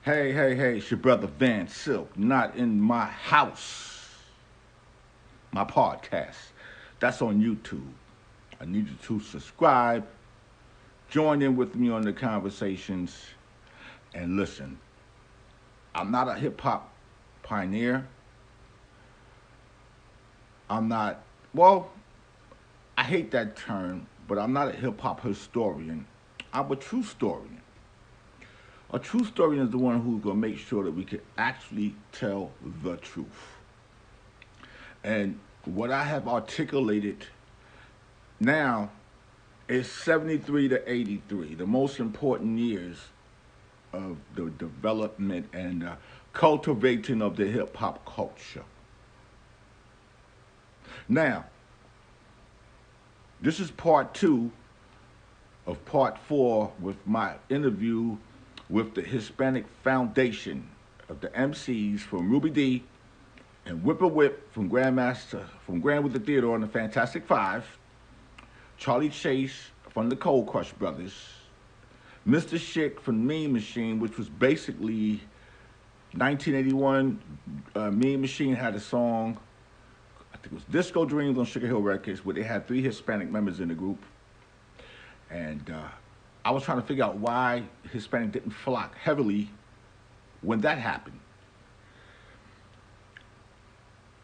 Hey, hey, hey, it's your brother Van Silk, not in my house. My podcast. That's on YouTube. I need you to subscribe, join in with me on the conversations, and listen. I'm not a hip hop pioneer. I'm not, well, I hate that term, but I'm not a hip hop historian. I'm a true historian. A true historian is the one who's going to make sure that we can actually tell the truth. And what I have articulated now is 73 to 83, the most important years of the development and cultivating of the hip hop culture. Now, this is part two of part four with my interview with the Hispanic Foundation of the MCs from Rubie and Whip from Grandwizzard Theodore and the Fantastic Five, Charlie Chase from the Coldcrush Brothers, Mr.Schick from MeanMachine, which was basically 1981. MeanMachine had a song, I think it was Disco Dreams on Sugar Hill Records, where they had 3 Hispanic members in the group. And I was trying to figure out why Hispanic didn't flock heavily when that happened.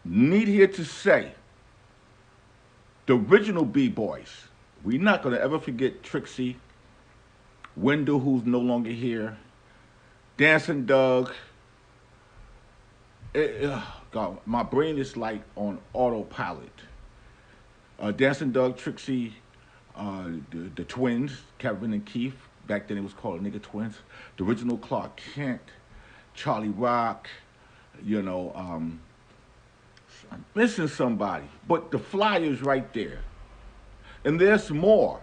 Need here to say, the original B-Boys, we're not going to ever forget Trixie, Wendell, who's no longer here, Dancing Doug. God, my brain is like on autopilot. Dancing Doug, Trixie, the twins, Kevin and Keith. Back then it was called Nigga Twins. The original Clark Kent, Charlie Rock, I'm missing somebody. But the flyer's right there. And there's more.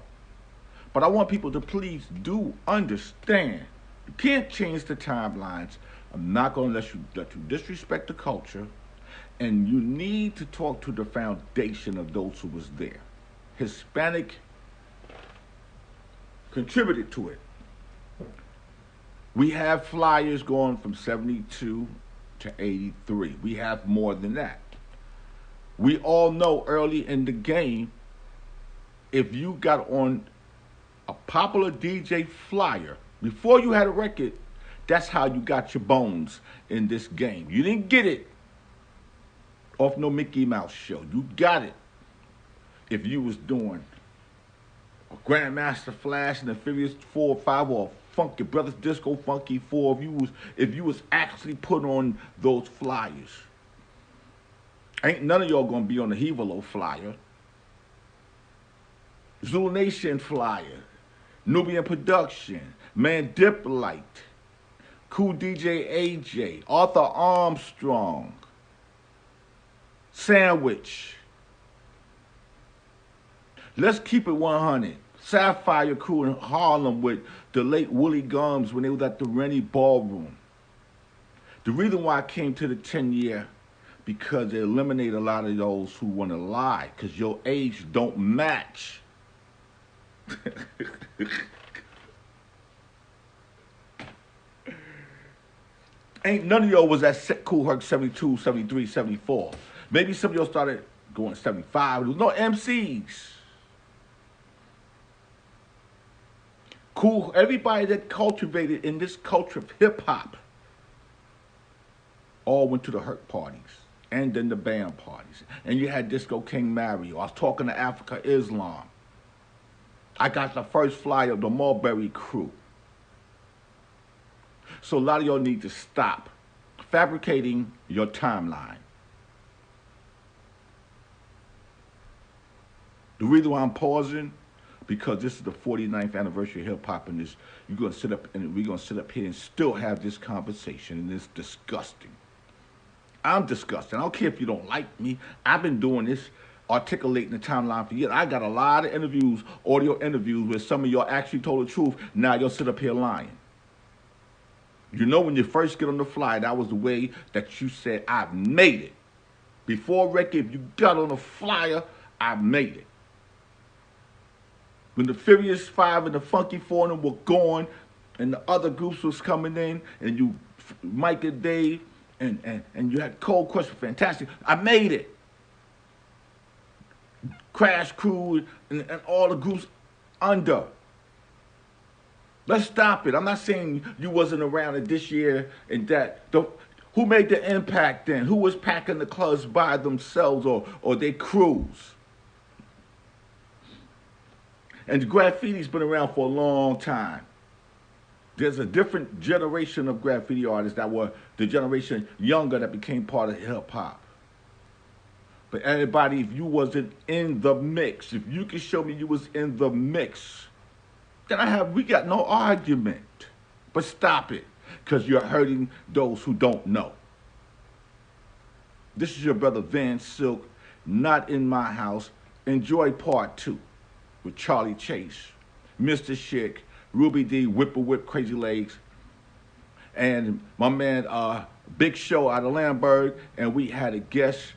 But I want people to please do understand. You can't change the timelines. I'm not going to let you disrespect the culture. And you need to talk to the foundation of those who was there. Hispanic contributed to it. We have flyers going from 72 to 83. We have more than that. We all know early in the game, if you got on a popular DJ flyer, before you had a record, that's how you got your bones in this game. You didn't get it off no Mickey Mouse show. You got it if you was doing a Grandmaster Flash and the Furious 4 or 5 or Funky Brothers Disco Funky 4, if you was actually put on those flyers. Ain't none of y'all gonna be on the Hevalo flyer, Zulu Nation flyer, Nubian Production, Mandipolite, Cool DJ AJ, Arthur Armstrong, Sandwich. Let's keep it 100. Sapphire Crew in Harlem with the late Willie Gums when they was at the Rennie Ballroom. The reason why I came to the 10-year, because they eliminate a lot of those who want to lie, because your age don't match. Ain't none of y'all was at Cool Herc 72, 73, 74. Maybe some of y'all started going 75. There was no MCs. Cool, everybody that cultivated in this culture of hip-hop all went to the Herc parties and then the band parties. And you had Disco King Mario. I was talking to Africa Islam. I got the first flyer of the Mulberry Crew. So a lot of y'all need to stop fabricating your timeline. The reason why I'm pausing, because this is the 49th anniversary of hip hop, and this we're gonna sit up here and still have this conversation, and it's disgusting. I'm disgusted. I don't care if you don't like me. I've been doing this, articulating the timeline for years. I got a lot of interviews, audio interviews, where some of y'all actually told the truth. Now y'all sit up here lying. You know, when you first get on the fly, that was the way that you said, I've made it. Before record, if you got on the flyer, I made it. When the Furious 5 and the Funky 4 and them were gone, and the other groups was coming in, and you Mike and Dave, and you had Coldcrush, Fantastic. I made it. Crash Crew and all the groups under. Let's stop it. I'm not saying you wasn't around this year and that. Who made the impact then? Who was packing the clubs by themselves or their crews? And graffiti's been around for a long time. There's a different generation of graffiti artists that were the generation younger that became part of hip hop. But everybody, if you wasn't in the mix, if you can show me you was in the mix, then we got no argument. But stop it, because you're hurting those who don't know. This is your brother Van Silk, not in my house. Enjoy part 2 with Charlie Chase, Mr.Schick, Rubie D, Whip Crazy Legs, and my man Big Show out of Lamberg, and we had a guest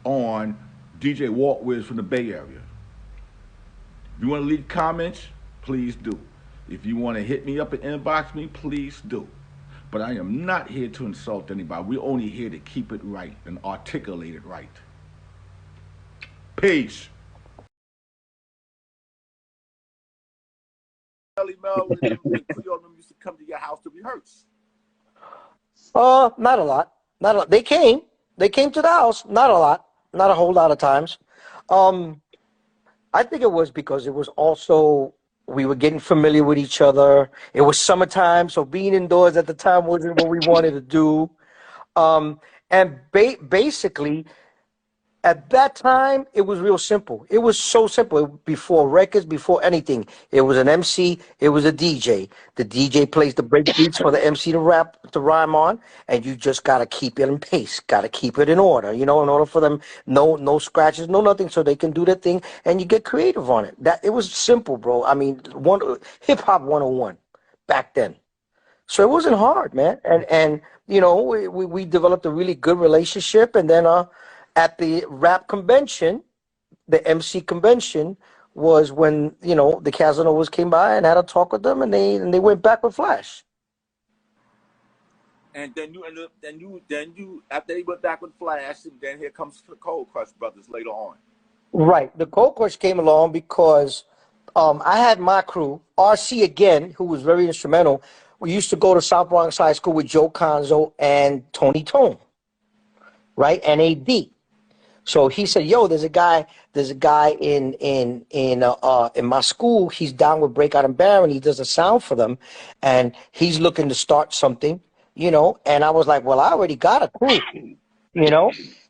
on DJ Walt from the Bay Area. If you want to leave comments, please do. If you want to hit me up and inbox me, please do. But I am not here to insult anybody. We're only here to keep it right and articulate it right. Peace. Mel and Creole used to come to your house to rehearse. Not a lot. Not a lot. They came to the house. Not a lot. Not a whole lot of times. I think it was because it was also, we were getting familiar with each other. It was summertime, so being indoors at the time wasn't what we wanted to do. And basically, at that time, it was real simple. It was so simple. Before records, before anything, it was an MC, it was a DJ. The DJ plays the break beats for the MC to rhyme on, and you just gotta keep it in pace, gotta keep it in order, in order for them, no scratches, no nothing, so they can do their thing, and you get creative on it. It was simple, bro. I mean, hip hop 101 back then. So it wasn't hard, man. And we developed a really good relationship, and then at the rap convention, the MC convention, was when the Casanovas came by and had a talk with them, and they went back with Flash. And then you after they went back with Flash, and then here comes the Coldcrush brothers later on. Right, the Coldcrush came along because I had my crew, RC again, who was very instrumental. We used to go to South Bronx High School with Joe Conzo and Tony Tone, right, and AD. So he said, "Yo, there's a guy in my school. He's down with Breakout and Baron. He does a sound for them, and he's looking to start something, And I was like, "Well, I already got a crew,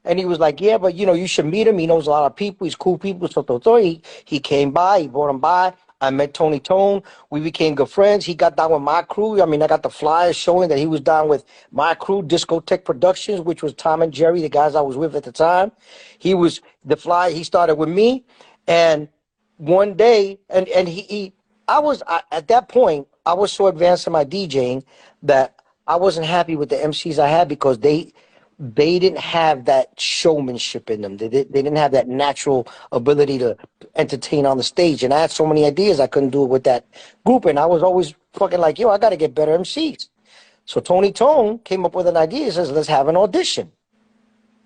And he was like, "Yeah, but you should meet him. He knows a lot of people. He's cool people." So he came by. He brought him by. I met Tony Tone. We became good friends. He got down with my crew. I mean, I got the flyers showing that he was down with my crew, Discotheque Productions, which was Tom and Jerry, the guys I was with at the time. He was the fly. He started with me, and one day, at that point, I was so advanced in my DJing that I wasn't happy with the MCs I had because they didn't have that showmanship in them. They didn't have that natural ability to entertain on the stage. And I had so many ideas I couldn't do it with that group. And I was always fucking like, yo, I got to get better MCs. So Tony Tone came up with an idea. He says, let's have an audition.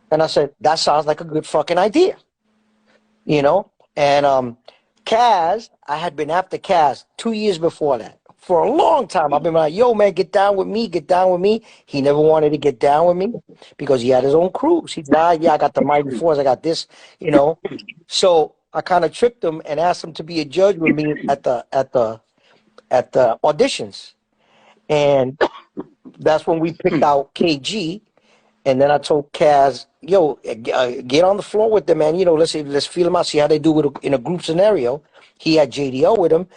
And I said, that sounds like a good fucking idea. And Kaz, I had been after Kaz 2 years before that. For a long time, I've been like, yo, man, get down with me, get down with me. He never wanted to get down with me because he had his own crews. He said, yeah, I got the Mighty Force, I got this, So I kind of tricked him and asked him to be a judge with me at the auditions. And that's when we picked out KG. And then I told Kaz, yo, get on the floor with them, man. Let's feel them out, see how they do it in a group scenario. He had JDO with him.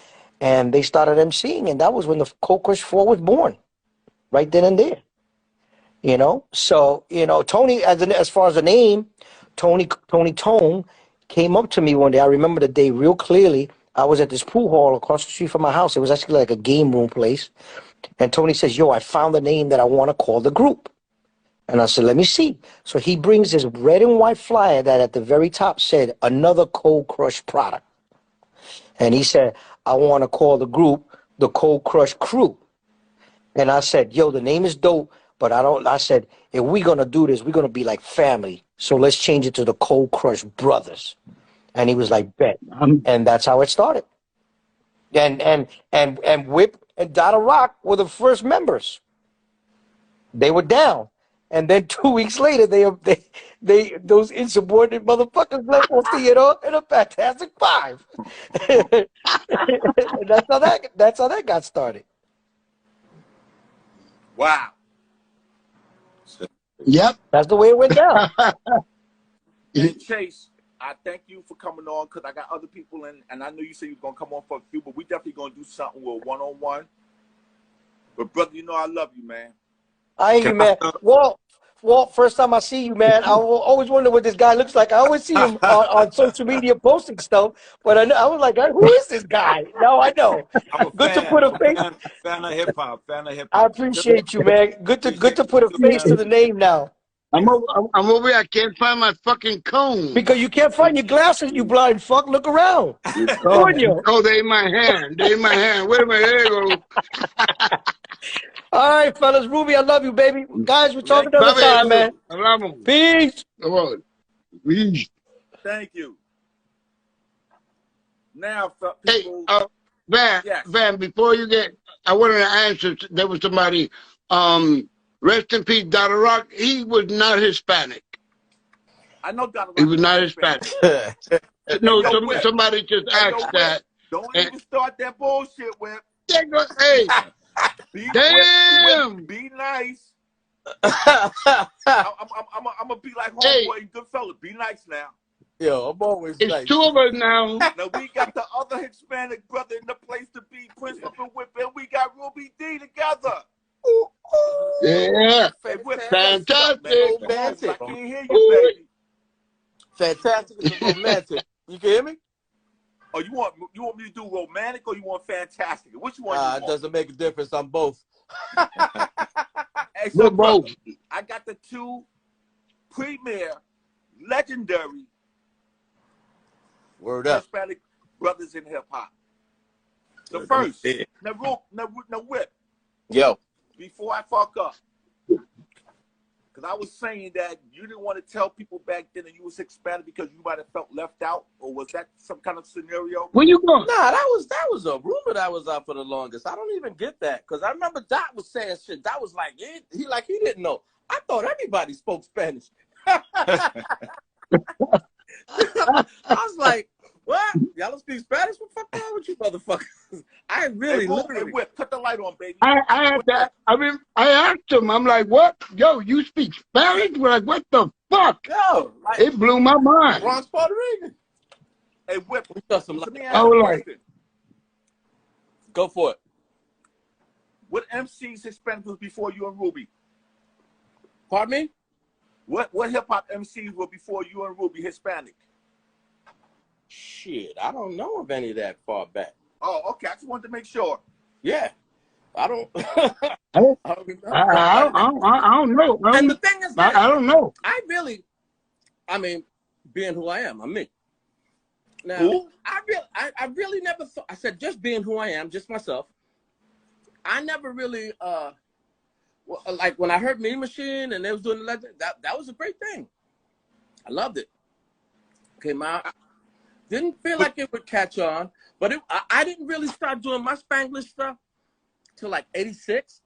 And they started emceeing, and that was when the Coldcrush 4 was born, right then and there. So Tony, as far as the name, Tony Tone came up to me one day. I remember the day real clearly. I was at this pool hall across the street from my house. It was actually like a game room place, and Tony says, "Yo, I found the name that I want to call the group." And I said, "Let me see." So he brings this red and white flyer that at the very top said, "Another Coldcrush product," and he said, "I want to call the group the Coldcrush Crew." And I said, yo, the name is dope, but I said, if we're going to do this, we're going to be like family. So let's change it to the Coldcrush Brothers. And he was like, bet. And that's how it started. And Whip and Donna Rock were the first members. They were down. And then 2 weeks later, they those insubordinate motherfuckers left off Theodore and a Fantastic Five. And that's how that got started. Wow. Yep. That's the way it went down. And Chase, I thank you for coming on because I got other people in, and I know you said you were gonna come on for a few, but we definitely gonna do something with one-on-one. But brother, you know I love you, man. I hear you, man. Walt, first time I see you, man, I always wonder what this guy looks like. I always see him on social media posting stuff, but I was like, who is this guy? Now I know. Good to put a face. Fan of hip hop. I appreciate you, man. Good to put a face to the name now. I'm over here. I can't find my fucking cone. Because you can't find your glasses, you blind fuck. Look around. Oh, they in my hand. They in my hand. Wait a minute. There you go. All right, fellas. Rubie, I love you, baby. Guys, we're talking another time, man. Peace. Peace. Thank you. Now, people. Hey, Van, yes. Van, before you get, I wanted to answer. There was somebody, rest in peace, Donna Rock. He was not Hispanic. I know Donna Rock. He was not Hispanic. No, somebody just asked that. Don't even start that bullshit, Whip. Hey. Damn! Be nice. I'm gonna be like homeboy and good fella. Be nice now. Yo, I'm always it's nice. Two of us now. Now we got the other Hispanic brother in the place to be, Christopher Whip, and we got Rubie D together. Ooh, yeah, fantastic. I can't hear you, baby. Fantastic is romantic. You can hear me? Oh, you want me to do romantic or you want fantastic? Which one? It doesn't make a difference. I'm both. Hey, so both. I got the two premier, legendary word up Hispanic brothers in hip hop. The first, now Whip. Yo. Before I fuck up, because I was saying that you didn't want to tell people back then that you was Hispanic because you might have felt left out, or was that some kind of scenario? Where you going? Nah, that was a rumor that was out for the longest. I don't even get that because I remember Dot was saying shit. That was like he didn't know. I thought everybody spoke Spanish. I was like, what? Y'all don't speak Spanish? What the fuck wrong with you motherfuckers? I really literally. Whip, cut the light on, baby. I had that. I mean, I asked him. I'm like, what? Yo, you speak Spanish? We're like, what the fuck? Yo, like, it blew my mind. Bronx, Puerto Rican. Hey, Whip. I was like, go for it. What MC's Hispanic was before you and Rubie? Pardon me? What hip hop MCs were before you and Rubie Hispanic? Shit, I don't know of any that far back. Oh, okay. I just wanted to make sure. Yeah, I don't. I don't know. And the thing is, I don't know. I mean, being who I am, I'm me. Now, who? I really never thought. I said just being who I am, just myself. I never really like when I heard MeanMachine and they was doing the legend. That was a great thing. I loved it. Came out. Didn't feel like it would catch on, but I didn't really start doing my Spanglish stuff till like '86,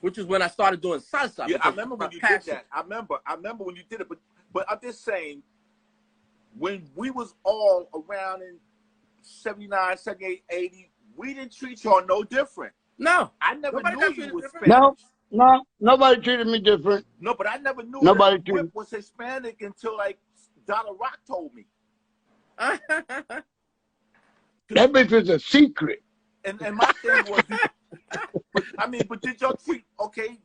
which is when I started doing salsa. Yeah, I remember when you did that. I remember when you did it, but I'm just saying, when we was all around in 79, 78, 80, we didn't treat y'all no different. No. I never knew you was Spanish. No, nobody treated me different. No, but I never knew that Whip was Hispanic until like Donna Rock told me. That bitch was a secret. And my thing was, but did y'all treat, okay,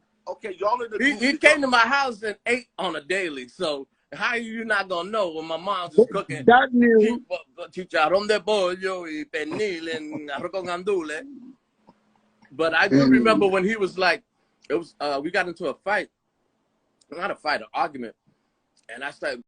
y'all in the He came to my house and ate on a daily, so how are you not gonna know when my mom's just cooking chicharrón de pollo y pernil and arroz con gandules? But I do remember when he was like, it was we got into a fight, not a fight, an argument, and I started